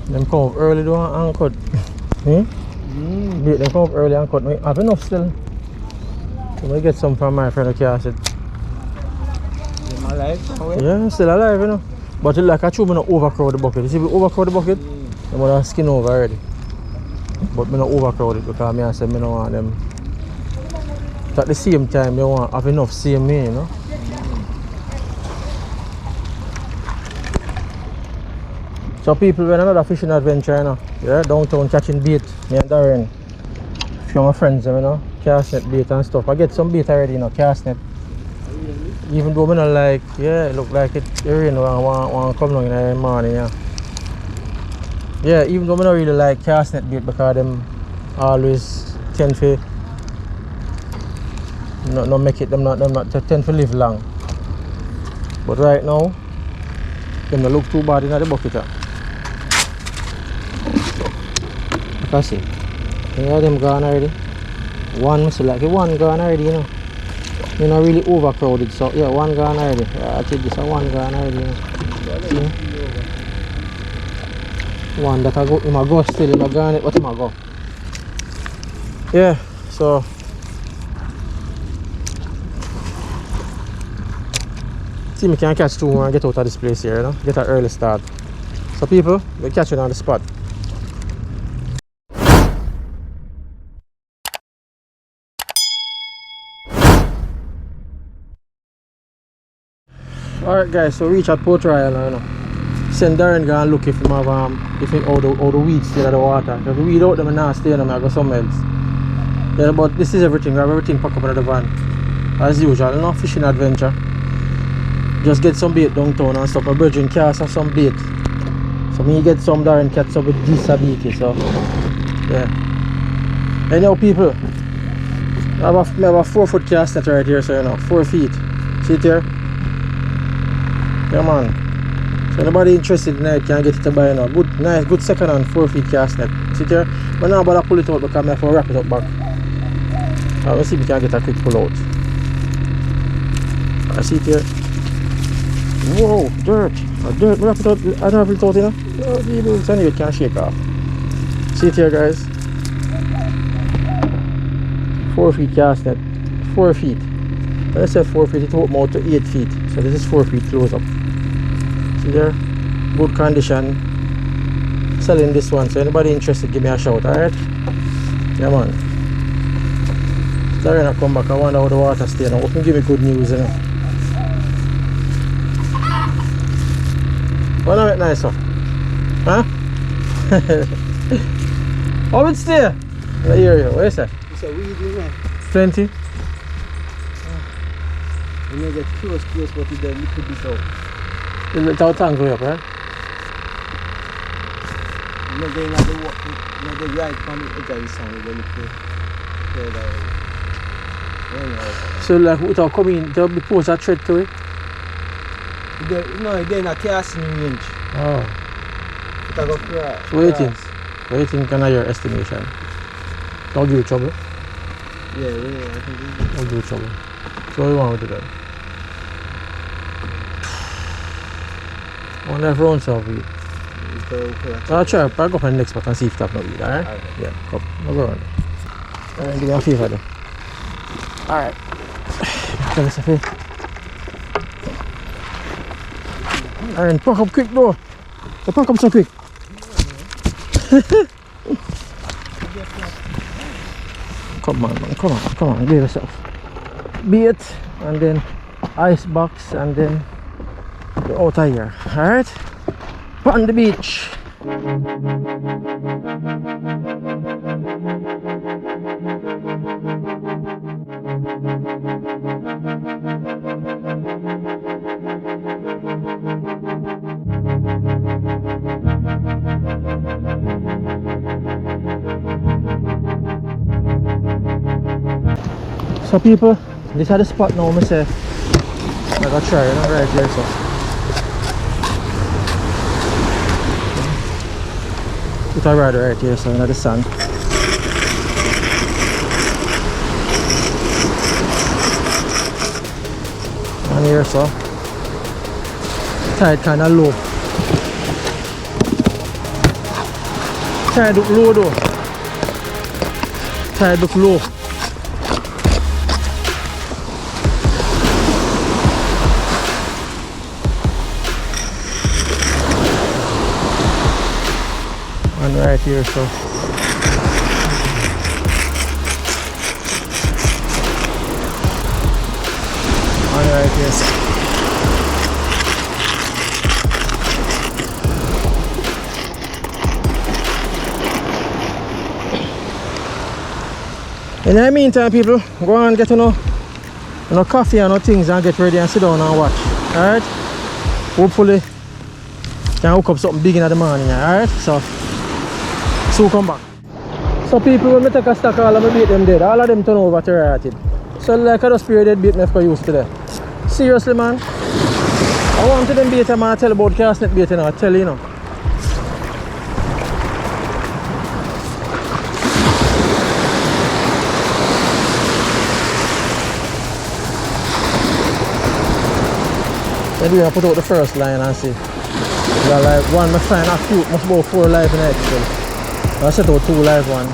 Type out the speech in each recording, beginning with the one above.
Them come up early though and cut. Hmm? They come up early and cut. We have enough still. So we get some from my friend who cast it. Them alive? Yeah, still alive, you know. But like I chew, I don't overcrowd the bucket. You see, if we overcrowd the bucket, I'm going to skin over already. But I don't overcrowd it because I say I don't want them. But at the same time, you want to have enough same me, you know. So people, when another fishing adventure, you know, yeah, downtown catching bait, me and Darren, a few of my friends, you know, cast net bait and stuff. I get some bait already, you know, cast net. Even though I don't like, yeah, it look like it rain want to come down in the morning, yeah. Yeah, even though I don't really like cast net bait because them always tend to not make it, them not tend to live long. But right now, them don't look too bad in the bucket. I see. Yeah, them gone already. One must like one gone already, you know. You're not really overcrowded, so yeah, one gone already. Yeah, I think this is one gone already, you know. See? One that I go, he might go still, he might gone it, what he might go. Yeah, so see me can catch two more and get out of this place here, you know. Get an early start. So people, we're catching on the spot. Alright guys, so reach at Port Royal now, you know. Send Darren go and look if he have all the weeds still in the water. If we weed out them and not stay in them, I go somewhere else. Yeah, but this is everything. We have everything packed up in the van. As usual, you know, fishing adventure. Just get some bait downtown and stuff. My brethren cast and some bait. So me get some Darren catch some with this ability, so yeah. Anyhow people, I have a 4-foot cast net right here, so you know, 4 feet. See it here? Yeah man. So anybody interested in it can get it to buy now. Good, nice, good second hand 4 feet cast net. See it here? But now I'm about to pull it out because I have to wrap it up back. Let's see if we can get a quick pull out. I see it here. Whoa, dirt. Dirt, wrap it out. I don't have it out, you know. It's anyway, it can't shake off. See it here guys. 4 feet cast net. 4 feet. When I said 4 feet, it opened out to 8 feet. So this is 4 feet close up. See there? Good condition. Selling this one. So anybody interested, give me a shout, alright? Yeah man. Sorry I come back. I wonder how the water stay now. Open give me good news, you know. Why not make nice one? Huh? How it stay? I hear you. What is that? It's a weed, isn't it? Plenty. You may get close, but it could be so. It's our tongue going up, right? You know, they have the right from the edge of the sun, they look further. So like without coming, there'll be post a thread to it? No, they're not casting range. Oh. So what do you think? What do you think on your estimation? Don't give you trouble? Yeah, I think don't give you trouble. So what do you want to do then? I wonder if rounds have weed. I'll try, I'll go for the next spot and see if that no weed, alright? Okay. Yeah, come. I'll go around. Alright, give me a favor then. Alright. Tell us a favor. Alright, pack up quick though. Pack up so quick. Come on, man, come on, give yourself. Bait, and then ice box, and then you're out of here. Alright? On the beach. So people, this is the spot now myself. I gotta try it right here, so. Put a rod right here, so in the sand. And here, so. Tide kinda low. Tide look low though. Tide look low. And right here, so. And right here. In the meantime, people, go and get coffee and things and get ready and sit down and watch. Alright? Hopefully, can hook up something big in the morning. Alright? So come back. So people, when I take a stack, all of my bait them dead. All of them turn over to rotted. So like I just pure dead bait me for use today. Seriously, man. I want to them bait man, I tell about cast net bait, I tell you, Maybe I put out the first line and see. Got like one, my find a few, must about 4 live in it. So I set out 2 live one.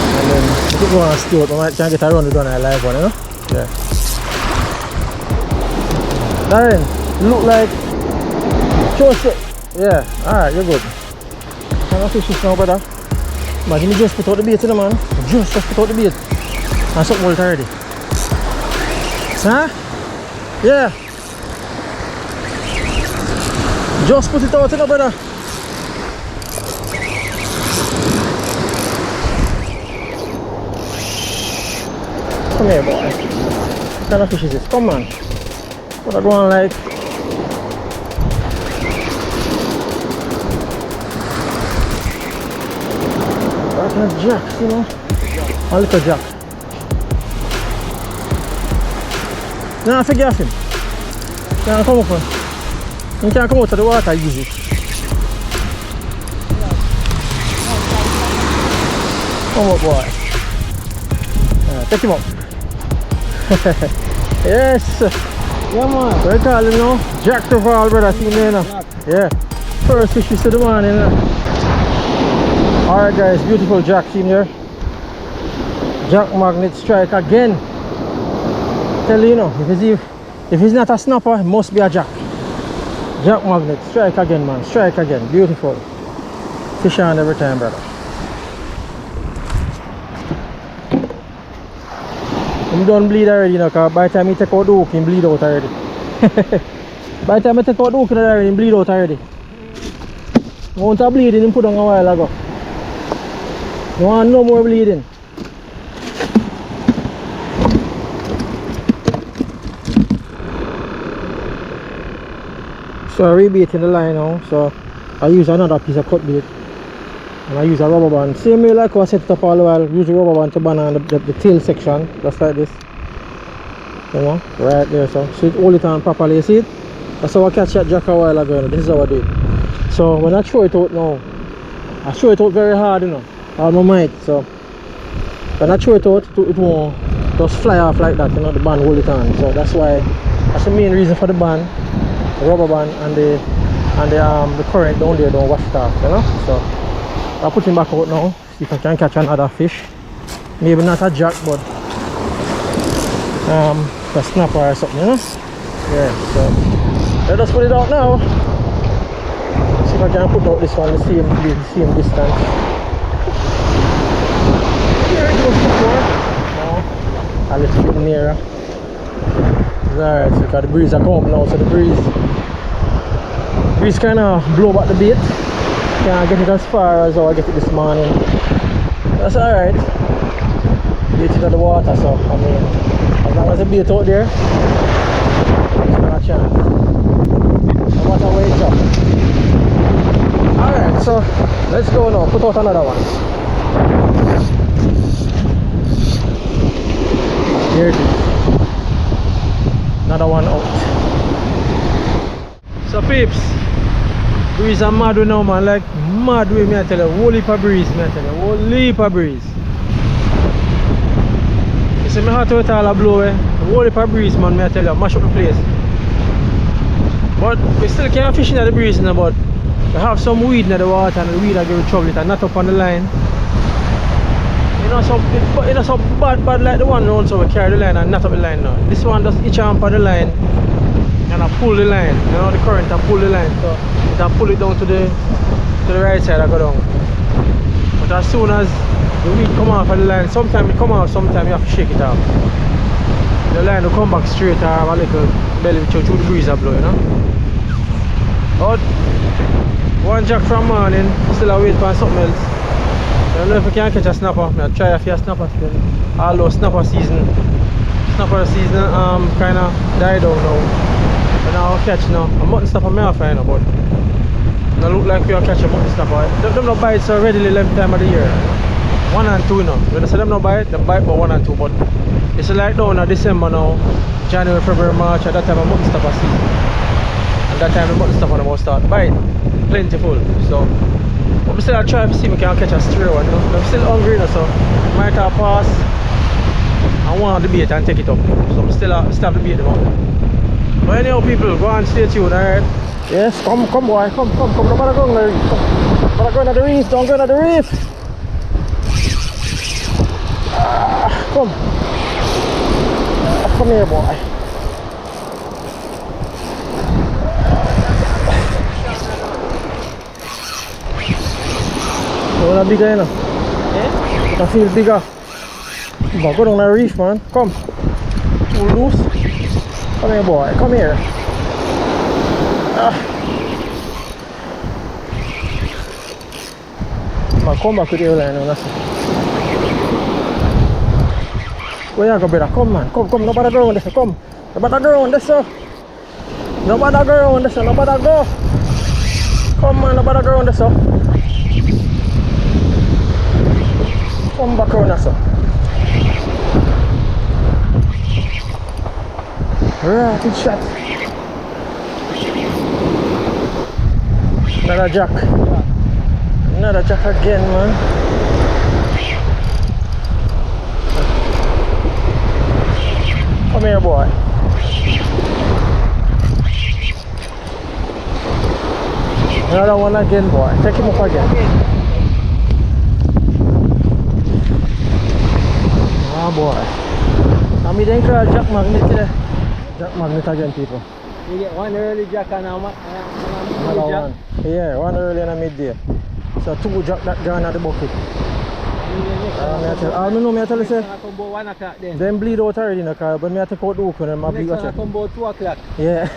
And then I keep going and steal it, I might try and get a run to do a live one, Yeah. Darren, you look like Joseph. Yeah, alright, you're good. I'm not fishing now, brother. Imagine me just put out the bait in the man. Just put out the bait. And something else already. Huh? Yeah. Just put it out in the brother. Come here, boy. What kind of fish is this? Come on. What are going like? What kind of jacks, A little jack. Nah, forget him. Can't come up, man. You can't come out of the water easy. Come up, boy. Take him up. Yes. Yeah, man. What you call him now? Jack to fall, brother. See him there now. Yeah. First fish we see the morning. Alright, guys. Beautiful jack team here. Jack magnet strike again. Tell you, if he's not a snapper, it must be a jack. Jack magnet, strike again, man, strike again, beautiful. Fish on every time, brother. I'm done bleed already, because by the time you take out the hook, you bleed out already. By the time I take out the hook, you bleed out already. I want to bleed and put on a while ago. I want no more bleeding. So I rebaiting the line now, so I use another piece of cut bait and I use a rubber band. Same way like I set it up all the while, use the rubber band to band on the tail section, just like this. Right there, so it hold it on properly, you see it? That's how I catch that jack a while ago, this is how I do it. So when I throw it out now, I throw it out very hard, all my might, so when I throw it out, it won't just fly off like that, the band hold it on. So that's the main reason for the band. The rubber band and the current down there don't wash it off, So I'll put him back out now, see if I can catch another fish. Maybe not a jack, but a snapper or something, Yeah, so let us put it out now. See if I can put out this one the same distance. Here it goes before. Now a little bit nearer. Alright, so because the breeze are coming up now, so the breeze kind of blow back the bait. Can't get it as far as how I get it this morning. That's alright. Bait it in the water, so I mean, as long as the bait out there, there's not a chance. No matter where it's up. Alright, so let's go now. Put out another one. Here it is. Another one out. So peeps, breeze are mad now, man, like mad way, me I tell you, whole heap of breeze, me I tell you, whole heap of breeze. You see me heart out all a blow, whole heap of breeze, man, me I tell you, mash up the place. But we still can't fish in the breeze now, but We have some weed in the water and the weed are giving trouble. It and not up on the line. You know some bad like the one round, so we carry the line and not up the line now. This one just itch on the line and I pull the line. You know the current and pull the line. So it I pull it down to the right side I go down. But as soon as the weed come off of the line, sometimes it come off, sometimes you have to shake it off. The line will come back straight or have a little belly through the breeze I blow, you know. But one jack from morning, still I wait for something else. I don't know if I can catch a snapper. I'll try a few snapper today. Although snapper season kinda died out now. But now I'll catch now. A mutton snapper may I find out, but it look like we'll catch a mutton snapper. Them not bite so readily left time of the year. 1 and 2 now. When I say them not bite, they bite but 1 and 2. But it's like now in December now, January, February, March, at that time of mutton snapper season. And that time the mutton snapper will start bite. Plentiful. So but I'm still try to see if I can catch a stray one, you know. I'm still hungry now, so I might have pass and want the bait and take it up. So I'm still have the bait them up. But anyhow people, go and stay tuned, alright? Yes, come boy, come. Don't bother going to the reef. Don't bother going to the reef, don't go to the reef. Come here boy. Oh, that bigger, you know? Yeah? That feels bigger. But go down the reef, man. Come. Pull loose. Come here, boy. Come here. Come back with your line, that's it. Where you go, brother? Come, man. Come. Nobody go on this. Come. Nobody go on this, sir. Nobody go on this, sir. Nobody go. Come, man. Nobody go on this, sir. Come back around us. Right, good shot. Another jack. Another jack again, man. Come here, boy. Another one again, boy. Take him up again. Ah boy. I mean then call jack magnet today. Jack magnet again people. You get one early jack and another one. Yeah, one early and a midday. So 2 jack that gone at the bucket. I tell you say come about 1 o'clock then. Them bleed out already in the car, but I take out the hook and I bleed out. Next one come about 2 o'clock. Yeah.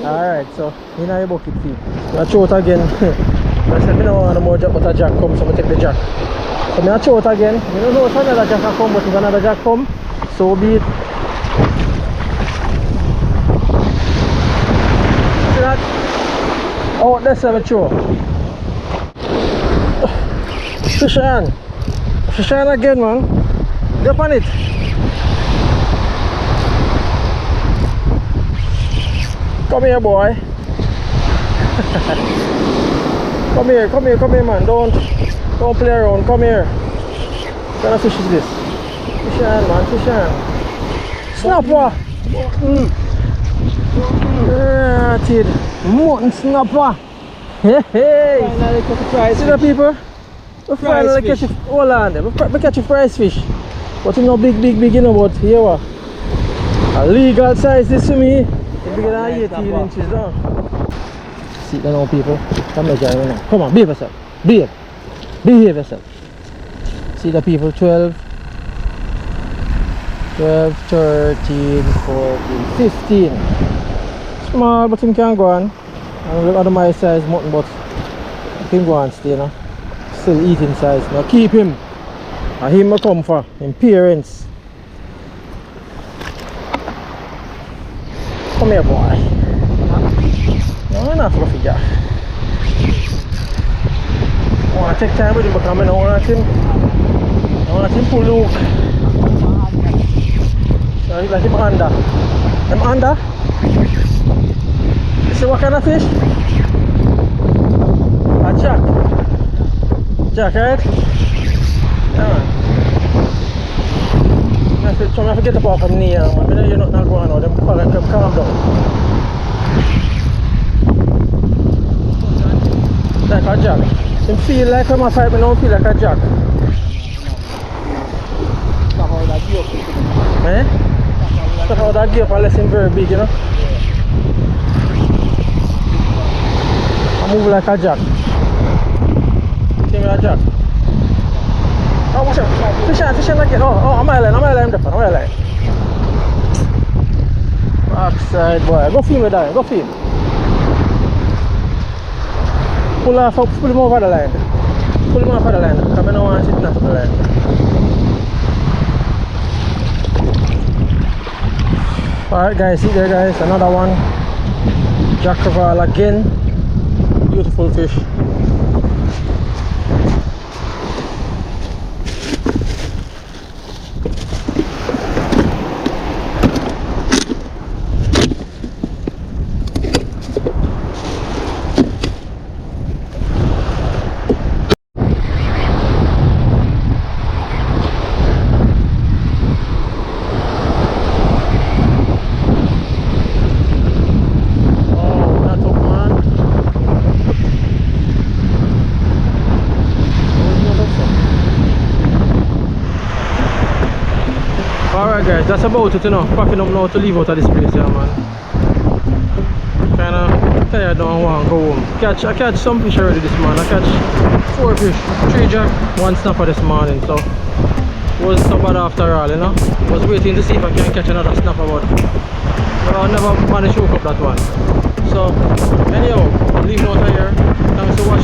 Alright, so in your bucket feed. I throw it again. I said I don't want no more jack, but a jack come, so I take the jack. So I throw it again. I don't know if another jack will come, but if another jack come, so be it. See that? Oh, that's a throw. Fish on. Fish on again, man. Get on it. Come here, boy. Come here, man. Don't play around. Come here. What kind of fish is this? Fish on, man. Fish on. Snapper. Ratted. Mutton snapper. Hey. See the people? We finally catch it. Hold on. We catch a prize fish. But you know, big, you know, but here what? A legal size this to me. It's bigger than 18 inches down. See that now, people? Come here, Jerry, now. Come on, behave yourself. Behave yourself. See the people? 12, 13, 14, 15. Small, but him can go on. And look at my size mutton, but him go on stay, you know. Still eating size. Now keep him. And him will come for him parents. Come here, boy. No, enough fluffy jack. I want to take time with him because I want him pull the hook. So like him under. Him under? You see what kind of fish? A jack. Jack, right? Yeah. I have to get up off from knee, man. You're not going on. Them calm down. Like a jack. Him feel like when I fight, me don't feel like a jack. Stuff out that gear. Eh? Stuff out that gear unless him very big, you know? I move like a jack. Give me a jack. Oh, watch out. Fish on again. Oh, I'm a line, Backside boy. Go film it down, go film. Pull him over the line. Pull him off of the line. Because I don't want to sit off the line. Alright guys, see there guys, another one. Jack Crevalle again. Beautiful fish. Alright guys, that's about it, you know. Packing up now to leave out of this place here, man. Kinda tired now and want to go home. I catch some fish already this morning. I catch 4 fish, 3 jack, 1 snapper this morning, so it wasn't so bad after all, you know. I was waiting to see if I can catch another snapper, but I never managed to hook up that one. So anyhow, leave out here. Thanks for watching.